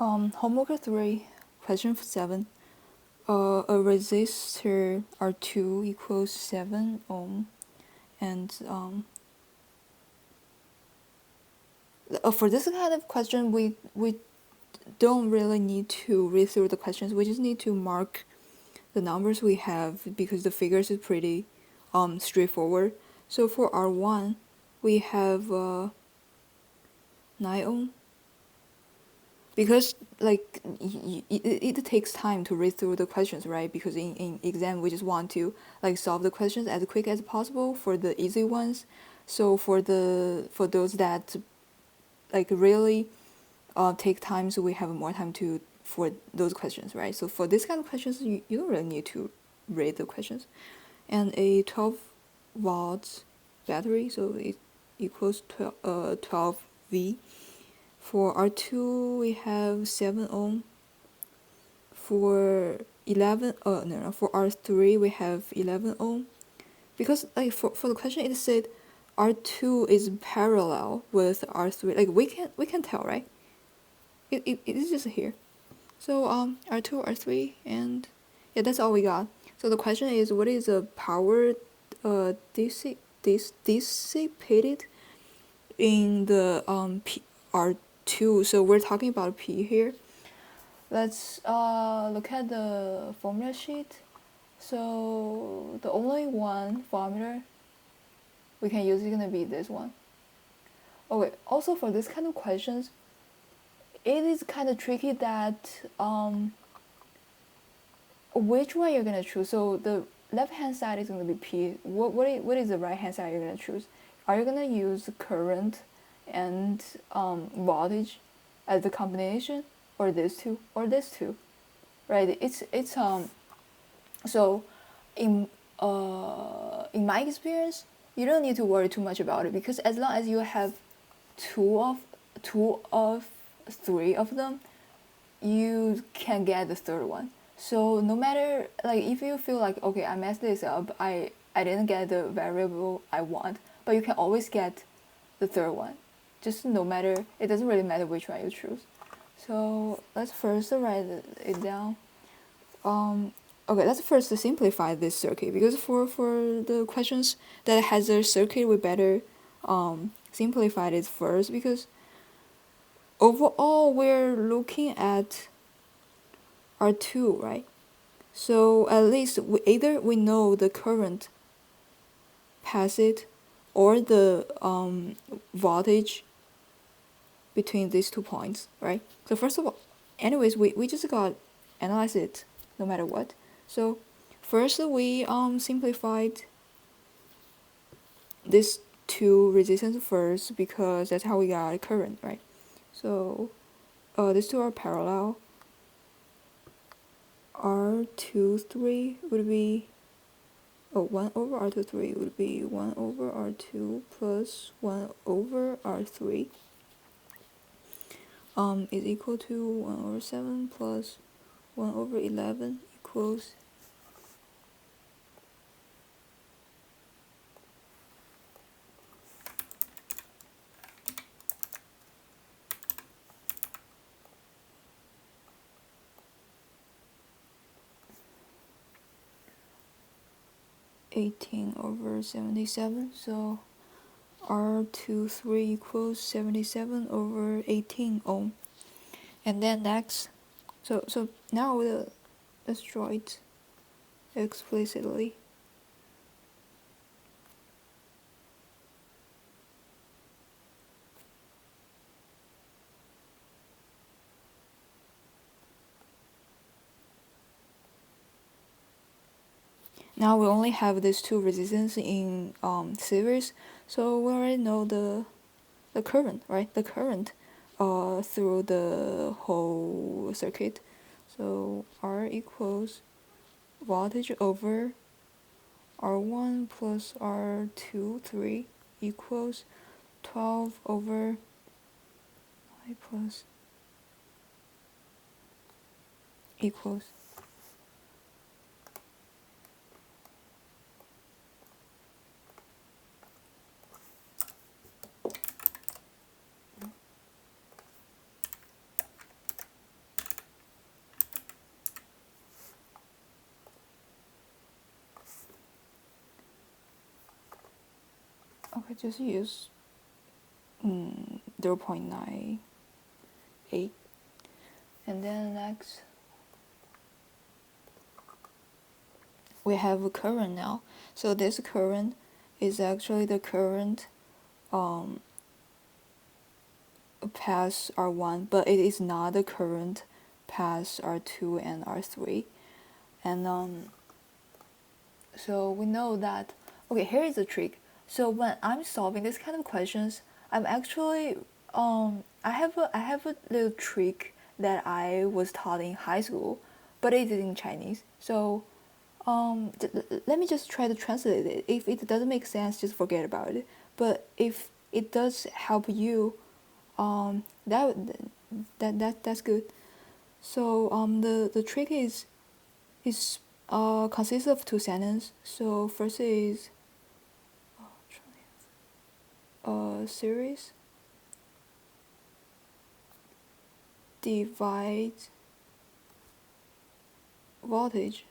Homework 3, question 7. A resistor R2 equals 7 ohm, and for this kind of question, we don't really need to read through the questions. We just need to mark the numbers we have because the figures is pretty straightforward. So for R1, we have 9 ohm. Because like it takes time to read through the questions, right? Because in exam we just want to like solve the questions as quick as possible for the easy ones. So for those that like really take time, so we have more time to for those questions, right? So for this kind of questions, you don't really need to read the questions. And a 12 volts battery, so it equals 12 V. For R2, we have 7 ohm. For for R3, we have 11 ohm. Because like for the question, it said R2 is parallel with R3. Like we can tell, right? It is just here. So R2, R3, and yeah, that's all we got. So the question is, what is the power dissipated in the R2? So we're talking about P here. Let's look at the formula sheet. So the only one formula we can use is gonna be this one. Okay, also for this kind of questions, it is kind of tricky that which one you're gonna choose. So the left hand side is gonna be P. What is the right hand side you're gonna choose? Are you gonna use current and voltage as the combination, or this two, or this two, right? It's so in my experience, you don't need to worry too much about it, because as long as you have two of three of them, you can get the third one. So no matter, like, if you feel like, okay, I messed this up, I didn't get the variable I want, but you can always get the third one. Just no matter, it doesn't really matter which one you choose. So let's first write it down. Okay, let's first simplify this circuit, because for the questions that has a circuit, we better simplify it first, because overall we're looking at R2, right? So at least either we know the current pass it, or the voltage between these 2 points, right? So first of all, anyways, we just got analyze it no matter what. So first we simplified these two resistance first, because that's how we got current, right? So these two are parallel. R23 would be 1 over R23 would be 1 over R2 plus 1 over R3 is equal to 1 over 7 plus 1 over 11 equals 18 over 77. So R23 equals 77 over 18 ohm. And then next, so now let's draw it explicitly. Now we only have these two resistance in series, so we already know the current, right? The current through the whole circuit. So R equals voltage over R1 plus R2 3 equals 12 over I plus equals I just use 0.98. And then next we have a current now. So this current is actually the current past R1, but it is not the current past R2 and R3. And so we know that, okay, here is the trick. So when I'm solving this kind of questions, I'm actually I have a little trick that I was taught in high school, but it is in Chinese. So let me just try to translate it. If it doesn't make sense, just forget about it. But if it does help you, that's good. So the trick is consists of two sentences. So first is series divides voltage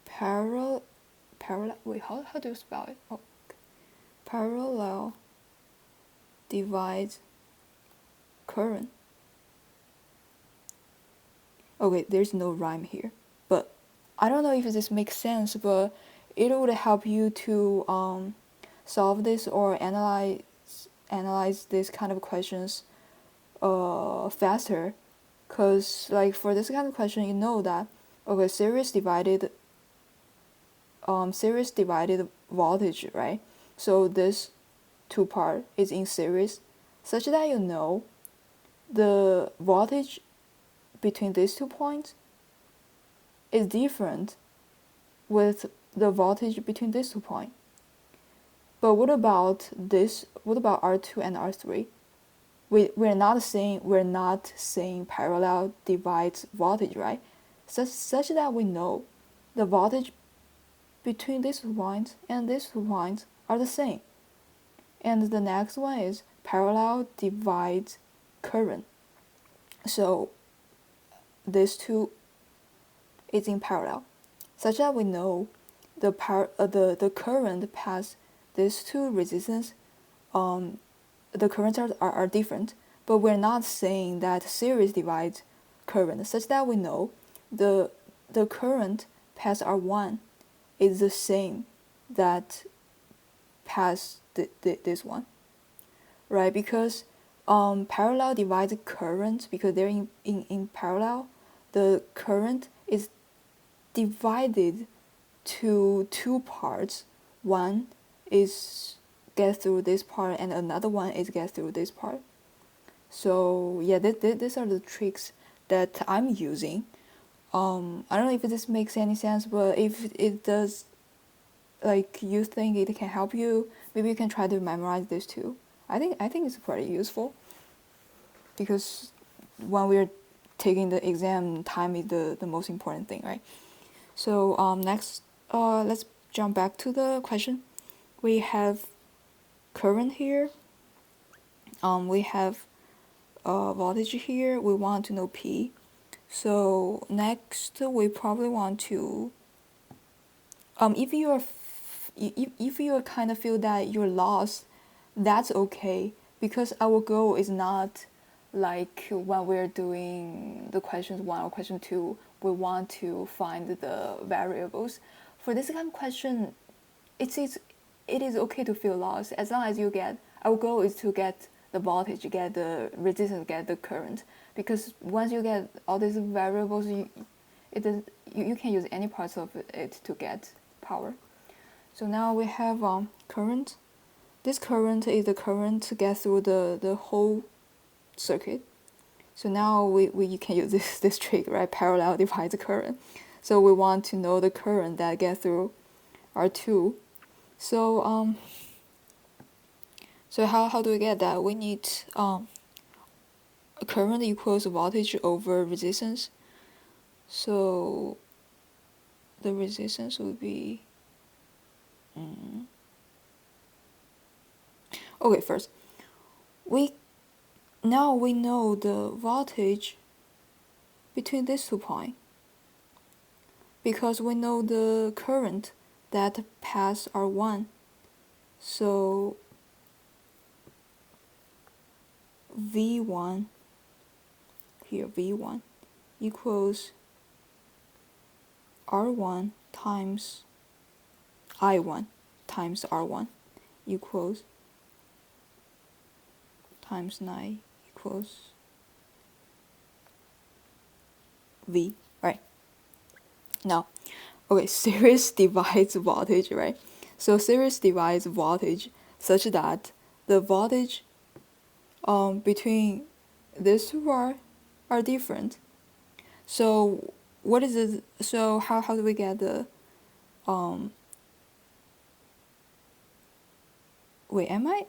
parallel wait, how do you spell it? Oh, okay. Parallel divides current. Okay, there's no rhyme here, but I don't know if this makes sense, but it would help you to solve this or analyze this kind of questions faster, because like for this kind of question, you know that, okay, series divided voltage, right? So this two part is in series, such that you know the voltage between these 2 points is different with the voltage between these 2 points. But what about this? What about R2 and R3? We're not saying parallel divides voltage, right? Such that we know the voltage between these 2 points and these 2 points are the same. And the next one is parallel divides current. So these two is in parallel, such that we know the current past these two resistance, the currents are different, but we're not saying that series divides current, such that we know the current past R1 is the same that past this one, right? Because parallel divides current because they're in parallel. The current is divided to 2 parts. One is get through this part and another one is get through this part. So yeah, these are the tricks that I'm using. I don't know if this makes any sense, but if it does, like you think it can help you, maybe you can try to memorize this too. I think it's pretty useful, because when we're taking the exam, time is the most important thing, right? So next, let's jump back to the question. We have current here. We have voltage here. We want to know P. So next, we probably want to, if you kind of feel that you're lost, that's okay, because our goal is not like when we're doing the questions 1 or question 2, we want to find the variables. For this kind of question, it is okay to feel lost, as long as you get, our goal is to get the voltage, get the resistance, get the current, because once you get all these variables, you can use any parts of it to get power. So now we have current. This current is the current to get through the whole circuit. So now we can use this trick, right? Parallel divides current. So we want to know the current that gets through R2. So so how do we get that? We need current equals voltage over resistance. So the resistance would be okay. First, now we know the voltage between these 2 points, because we know the current that pass R1. So V1 here, V1 equals R1 times I1 times R1 equals times 9 equals V, right? Now, okay, series divides voltage, right? So series divides voltage such that the voltage between these two are different. So what is it? So how do we get the wait, am I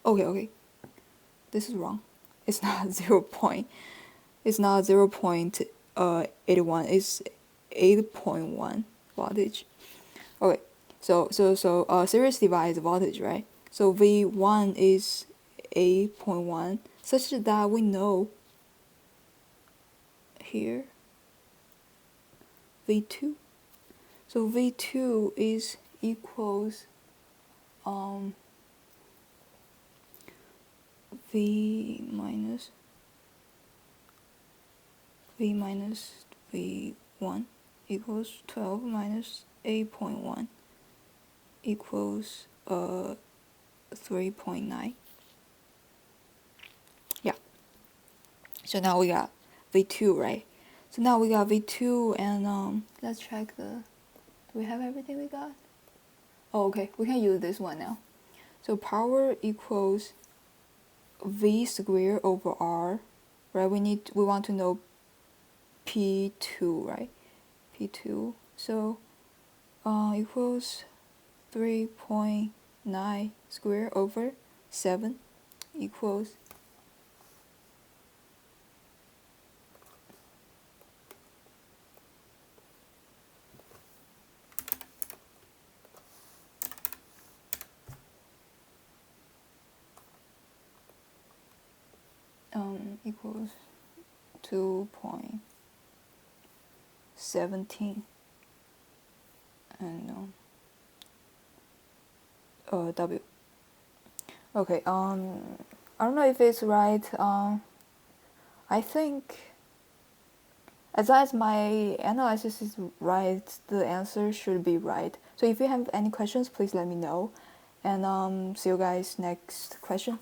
okay, this is wrong. It's not 0 point, it's not 0.81, it's 8.1 voltage. Okay, so series divides voltage, right? So V1 is 8.1 such that we know here V2. So V2 is equals V minus V1 equals 12 minus 8.1 equals 3.9. Yeah. So now we got V2, right? So now we got V2 and let's check the, do we have everything we got? Oh, okay, we can use this one now. So power equals V squared over R, right? We want to know P2, right? P2. So equals 3.9 squared over 7 equals equals 2.17 and W. Okay, I don't know if it's right. I think as long as my analysis is right, the answer should be right. So if you have any questions, please let me know. And see you guys next question.